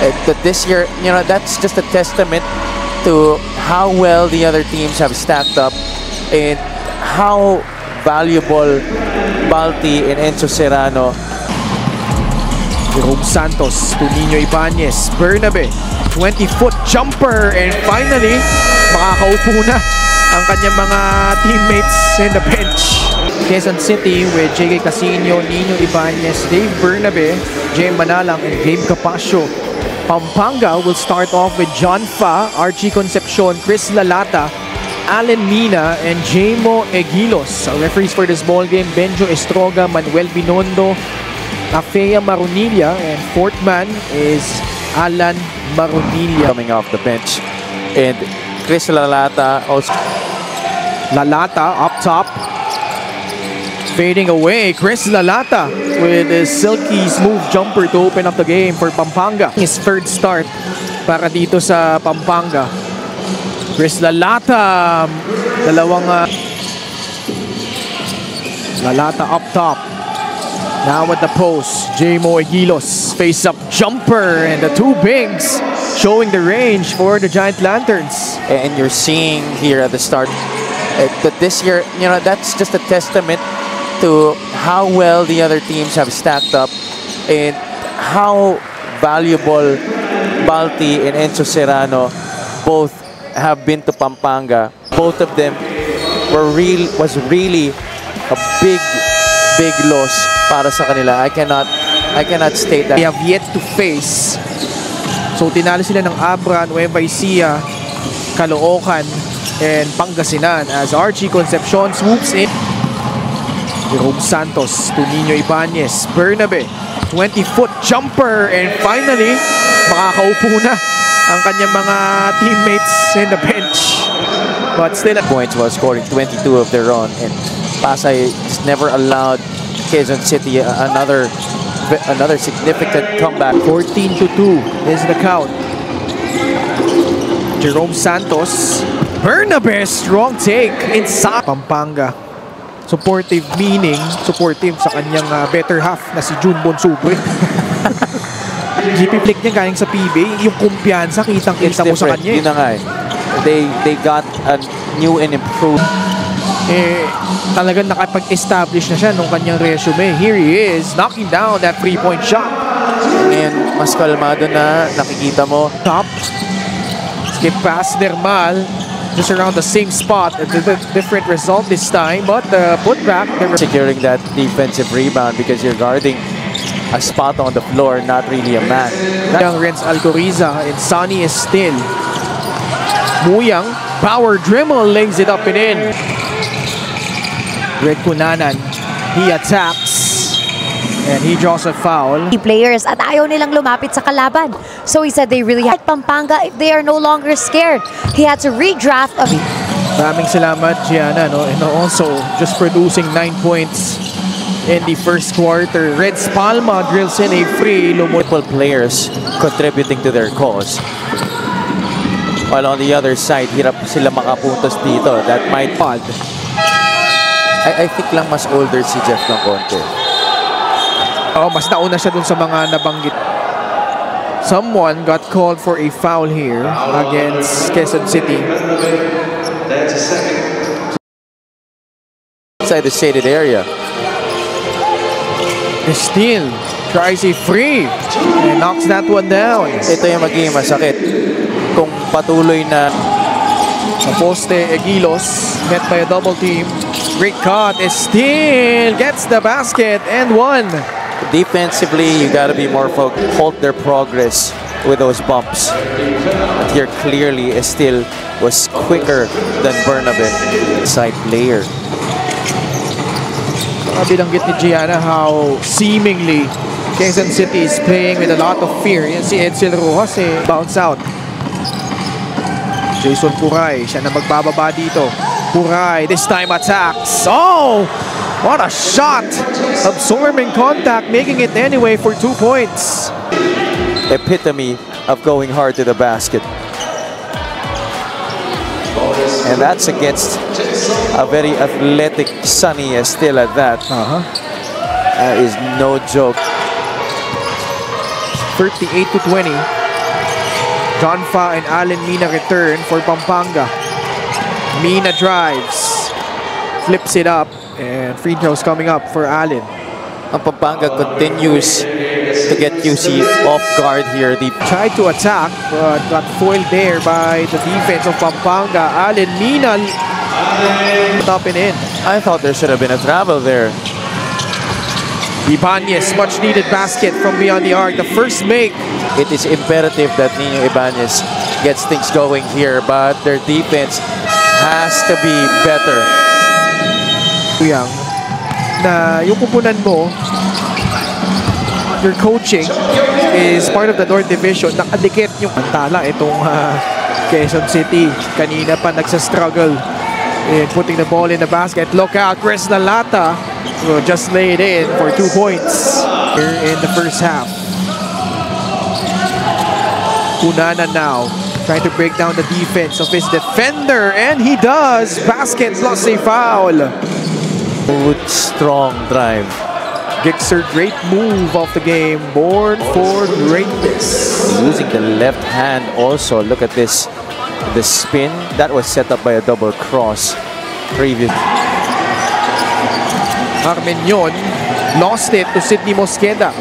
That this year, that's just a testament to how well the other teams have stacked up and how valuable Balti and Enzo Serrano. Jerome Santos to Nino Ibanez. Bernabe, 20-foot jumper, and finally, makakaupo na ang kanyang mga teammates in the bench. Quezon City with J.K. Casino, Nino Ibanez, Dave Bernabe, Jay Manalang, and Gabe Capasio. Pampanga will start off with John Fa, Archie Concepcion, Chris Lalata, Allen Mina, and Jamo Egilos. Our referees for this ball game, Benjo Estroga, Manuel Binondo, Afea Marunilla, and fourth man is Alan Marunilla. Coming off the bench. And Chris Lalata also. Lalata up top. Fading away, Chris Lalata with his silky smooth jumper to open up the game for Pampanga. His third start para dito sa Pampanga. Chris Lalata, Lalata up top. Now at the post, Jamo Egilos, face-up jumper, and the two bigs showing the range for the Giant Lanterns. And you're seeing here at the start that this year, that's just a testament to how well the other teams have stacked up and how valuable Balti and Enzo Serrano both have been to Pampanga. Both of them was really a big loss para sa kanila. I cannot state that. They have yet to face. So tinalo sila ng Abra, Nueva Ecija, Caloocan, and Pangasinan as Archie Concepcion swoops in. Jerome Santos to Nino Ibanez. Bernabe, 20-foot jumper, and finally, makakaupo na ang kanyang mga teammates in the bench. But still at points while scoring 22 of their own, and Pasay just never allowed Quezon City another significant comeback. 14-2 is the count. Jerome Santos. Bernabe, strong take inside. Pampanga. Supportive meaning, supportive sa kanyang better half na si June Bonsubre. GP flick niya galing sa PBA, yung kumpiyansa, kitang-kita mo sa kanya. Yun na nga eh. They got a new and improved. Talagang nakapag-establish na siya nung kanyang resume. Here he is, knocking down that 3-point shot. And mas kalmado na, nakikita mo. Top. Skip pass, Nermal. Just around the same spot, a different result this time, but the putback. Securing that defensive rebound because you're guarding a spot on the floor, not really a man. Young Renz Alcoriza, and Sonny is still. Muyang, power dribble, lays it up and in. Red Cunanan, he attacks. And he draws a foul. Players at ayaw nilang lumapit sa kalaban. So he said they really had Pampanga if they are no longer scared. He had to redraft a... Maraming salamat, Gianna, no? And also just producing 9 points in the first quarter. Reds Palma drills in a free. Multiple players contributing to their cause. While on the other side, hirap sila makapuntos dito. That might... I think lang mas older si Jeff ng konti. Oh, mas nauna siya dun sa mga nabanggit. Someone got called for a foul here against Quezon City. Inside the shaded area. Still tries a free and knocks that one down. Ito yung magiging masakit kung patuloy na. Sa poste, Egilos met by a double team. Great cut, still gets the basket and one. Defensively, you got to be more focused. Halt their progress with those bumps. But here, clearly, Estil was quicker than Bernabe. Side player. Binanggit ni Gianna how seemingly Quezon City is playing with a lot of fear. Yan si Edsel Rojas bounce out. Jason Puray, siya na magbababa dito. Puray, this time attacks. Oh! What a shot! Absorbing contact, making it anyway for 2 points. Epitome of going hard to the basket. And that's against a very athletic Sonny Estil at that. That is no joke. 38-20. John Fa and Allen Mina return for Pampanga. Mina drives, flips it up, and free throws coming up for Allen. Ang Pampanga continues to get QC off guard here. They Tried to attack, but got foiled there by the defense of Pampanga. Allen Mina top and in. I thought there should have been a travel there. Ibanez, much needed basket from beyond the arc. The first make. It is imperative that Nino Ibanez gets things going here, but their defense has to be better. Yang na yung kupunan mo, your coaching is part of the North Division. Nakadikit yung pantala itong Quezon City. Kanina pa nagsa-struggle in putting the ball in the basket. Look out, Chris Nalata will just lay it in for 2 points here in the first half. Unana now trying to break down the defense of his defender, and he does. Basket plus a foul. Good, strong drive. Gixer, great move off the game. Born for greatness. Using the left hand also. Look at this. The spin. That was set up by a double cross. Previous. Armenion lost it to Sidney Mosqueda.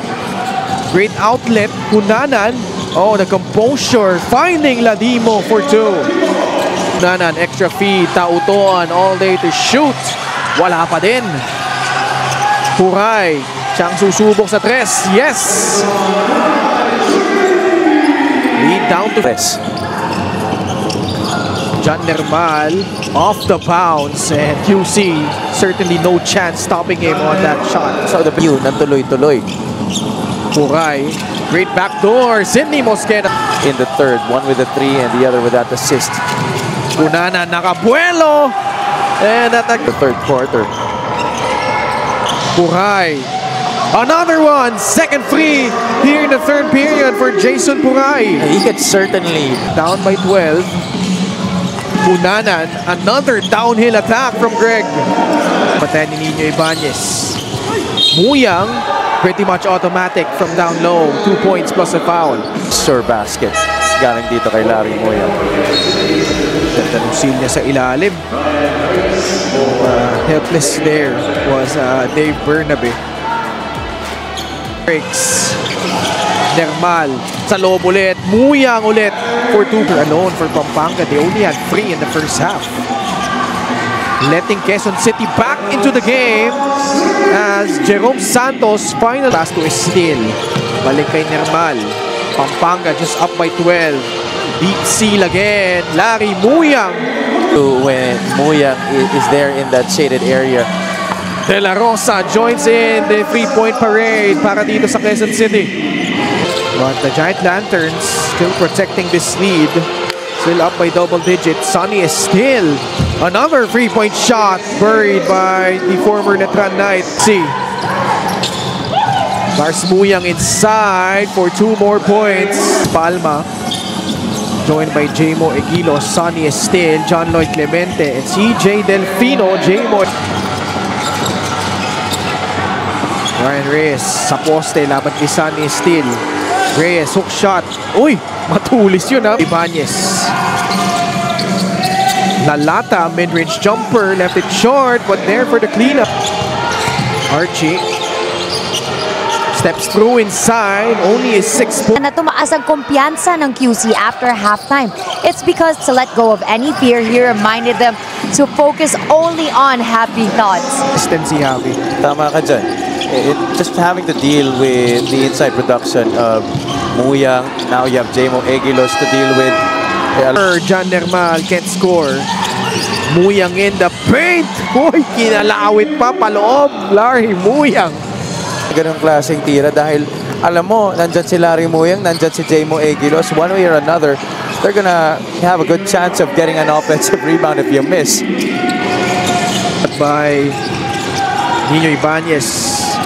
Great outlet. Hunanan. Oh, the composure. Finding Ladimo for 2. Hunanan, extra feed. Tautoan all day to shoot. Wala pa din. Huray. Siyang susubok sa 3. Yes! Lead down to 3. John Nermal off the bounce, and QC certainly no chance stopping him on that shot. So the view ng tuloy-tuloy. Huray. Great backdoor. Sidney Mosqueda. In the third, one with a 3 and the other with that assist. Unana nakabuelo. And at the third quarter. Puray. Another one. Second free here in the third period for Jason Puray. He could certainly. Down by 12. Unanan. Another downhill attack from Greg. Patay ni Nino Ibanez. Muyang. Pretty much automatic from down low. 2 points plus a foul. Sir basket. Galing dito kay Larry Muyang. Ganda ng seal niya sa ilalim. Helpless there was Dave Bernabe. Breaks. Nermal. Sa loob ulit. Muyang ulit for 2 alone for Pampanga. They only had 3 in the first half. Letting Quezon City back into the game as Jerome Santos final pass to steal. Balik kay Nermal. Pampanga just up by 12. Deep seal again. Larry Muyang. When Muyang is there in that shaded area. De La Rosa joins in the 3-point parade para dito sa Quezon City. But the Giant Lanterns still protecting this lead. Still up by double digits. Sonny is still. Another 3-point shot buried by the former Letran Knight. See. Lars Muyang inside for 2 more points. Palma. Joined by Jamo Eguilos, Sonny Estel, John Lloyd Clemente, and CJ Delfino. Jamo. Ryan Reyes sa poste, laban kay Sonny Estel. Reyes, hook shot. Uy, matulis yun ha. Ibanez. Lalata, mid-range jumper, left it short, but there for the cleanup. Archie. Steps through inside, only is 6 points. Na tumaas ang kumpiyansa ng QC after halftime. It's because to let go of any fear, he reminded them to focus only on happy thoughts. Si Javi. Tama ka dyan. Just having to deal with the inside production of Muyang. Now you have Jamo Eguilos to deal with. John Nermal can't score. Muyang in the paint. Uy, kinalawit pa paloob. Larry Muyang. Ganong klaseng tira dahil alam mo, nandyan si Larry Muyang, nandyan si Jamo Eguilos. One way or another, they're gonna have a good chance of getting an offensive rebound if you miss. By Nino Ibanez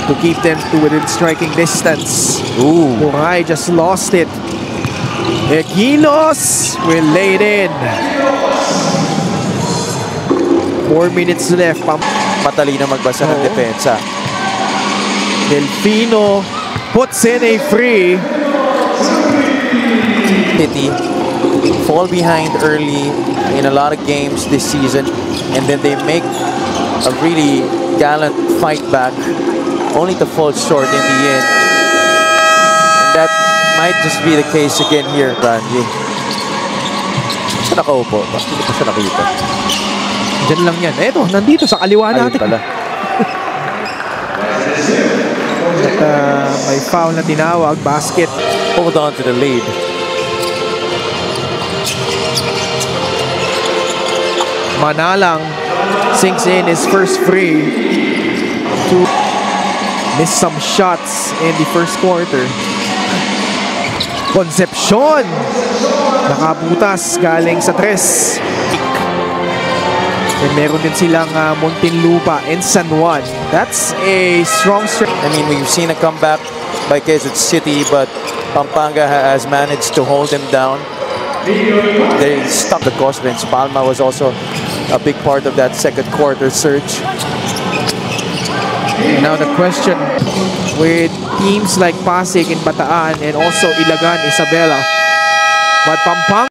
to keep them to within striking distance. Ooh. Puray just lost it. Eguilos will lay it in. 4 minutes left. Matalino magbasa ng depensa. Delfino puts in a free. City fall behind early in a lot of games this season, and then they make a really gallant fight back, only to fall short in the end. And that might just be the case again here, Ranji. Siya nakaupo. Bakit hindi pa siya nakita? Diyan lang yan. Eto, nandito sa kaliwa Ayun natin. pala. At may foul na tinawag, basket. Hold on to the lead. Manalang sinks in his first free to miss some shots in the first quarter. Concepcion nakabutas galing sa tres. And meron din silang Muntinlupa and San Juan. That's a strong strength. I mean, we've seen a comeback by Quezon City, but Pampanga has managed to hold them down. They stopped the confidence. Palma was also a big part of that second quarter surge. Now the question with teams like Pasig and Bataan and also Ilagan, Isabela, but Pampanga